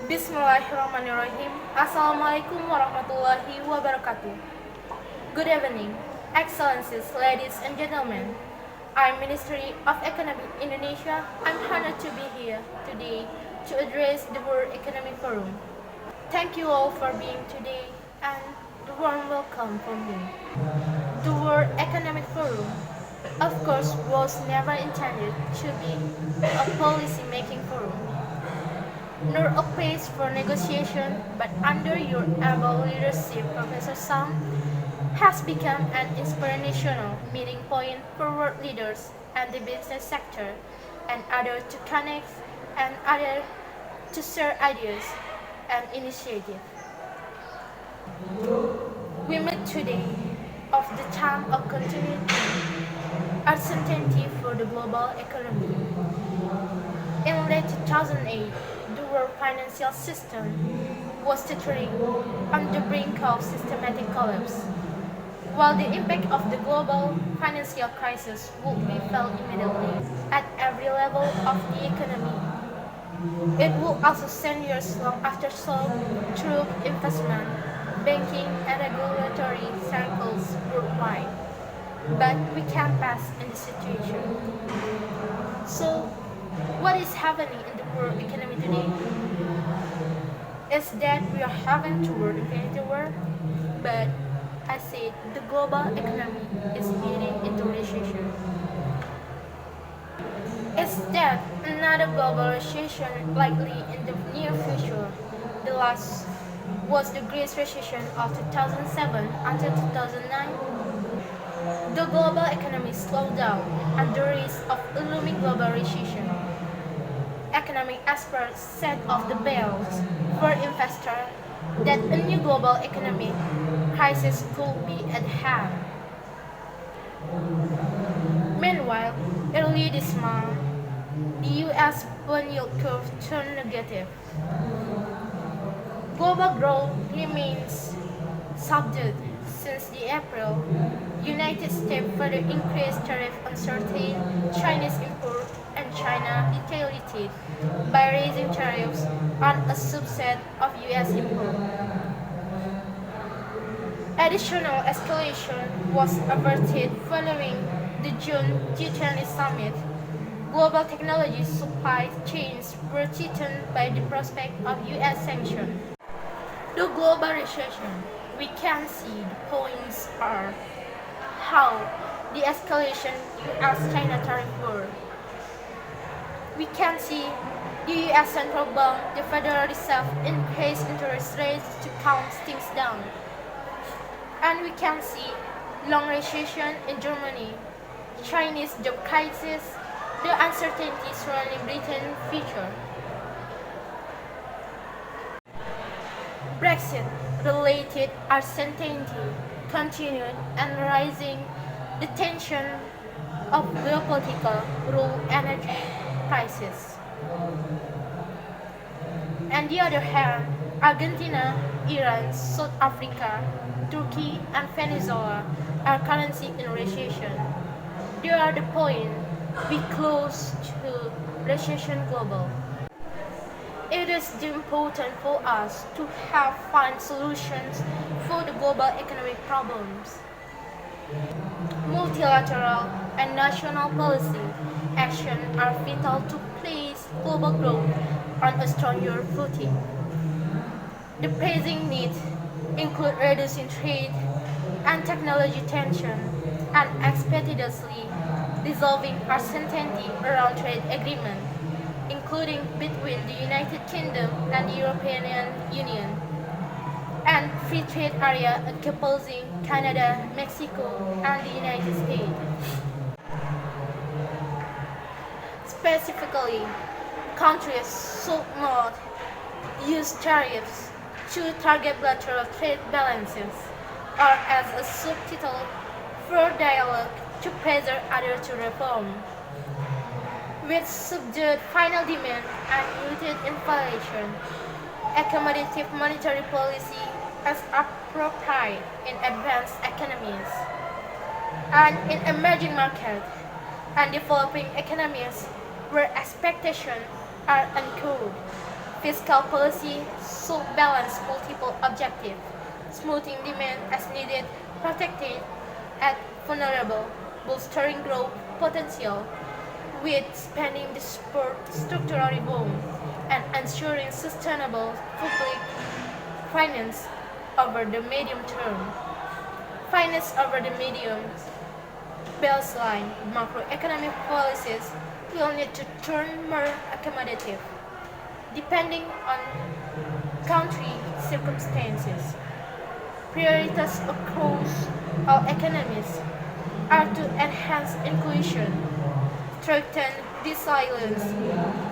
Bismillahirrahmanirrahim. Assalamualaikum warahmatullahi wabarakatuh. Good evening, Excellencies, ladies and gentlemen. I'm Ministry of Economy Indonesia. I'm honored to be here today to address the World Economic Forum. Thank you all for being today and the warm welcome from me. The World Economic Forum, of course, was never intended to be a policy-making forum, nor a place for negotiation, but under your able leadership, Professor Sam, has become an inspirational meeting point for world leaders and the business sector, and others to connect and others to share ideas and initiatives. We meet today of the time of continuity, uncertainty for the global economy. In late 2008, the world financial system was teetering on the brink of systematic collapse. While the impact of the global financial crisis would be felt immediately at every level of the economy, it will also send years long after so through investment, banking, and regulatory cycles worldwide. But we can't pass in this situation. So, what is happening in the world economy today? Is that we are having to world infinity war, but I said the global economy is heading into recession. Is that another global recession likely in the near future? The last was the Great Recession of 2007 until 2009. The global economy slowed down and the risk of a looming global recession. Economic experts set off the bells for investors that a new global economic crisis could be at hand. Meanwhile, early this month, the U.S. bond yield curve turned negative. Global growth remains subdued since the April. United States further increased tariff on certain Chinese import and China retaliated by raising tariffs on a subset of U.S. import. Additional escalation was averted following the June G20 summit. Global technology supply chains were threatened by the prospect of U.S. sanctions. The global recession, we can see the points are how the escalation U.S.-China tariff war. We can see the U.S. Central Bank, the Federal Reserve, increased interest rates to calm things down. And we can see long recession in Germany, Chinese job crisis, the uncertainty surrounding Britain's future. Brexit-related uncertainty continued and rising the tension of geopolitical rule energy prices. On the other hand, Argentina, Iran, South Africa, Turkey, and Venezuela are currently in recession. They are the point we close to recession global. It is important for us to find solutions for the global economic problems. Multilateral and national policy action are vital to place global growth on a stronger footing. The pressing needs include reducing trade and technology tension and expeditiously resolving uncertainty around trade agreements, including between the United Kingdom and the European Union, and free trade area encompassing Canada, Mexico, and the United States. Specifically, countries should not use tariffs to target bilateral trade balances or as a subtitle for dialogue to pressure others to reform. With subdued final demand and muted inflation, accommodative monetary policy is appropriate in advanced economies and in emerging markets and developing economies where expectations are uncooled. Fiscal policy should balance multiple objectives, smoothing demand as needed, protecting at vulnerable, bolstering growth potential, with spending to support structural reform, and ensuring sustainable public finance over the medium term. Finance over the medium baseline macroeconomic policies will need to turn more accommodative, depending on country circumstances. Priorities across all economies are to enhance inclusion, strengthen resilience,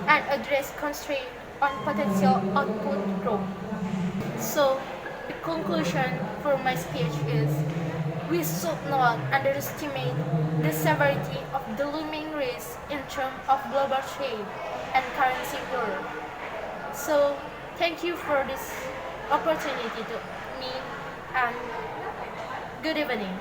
and address constraints on potential output growth. So, the conclusion for my speech is we should not underestimate the severity of the looming risk in terms of global trade and currency war. So, thank you for this opportunity to me and good evening.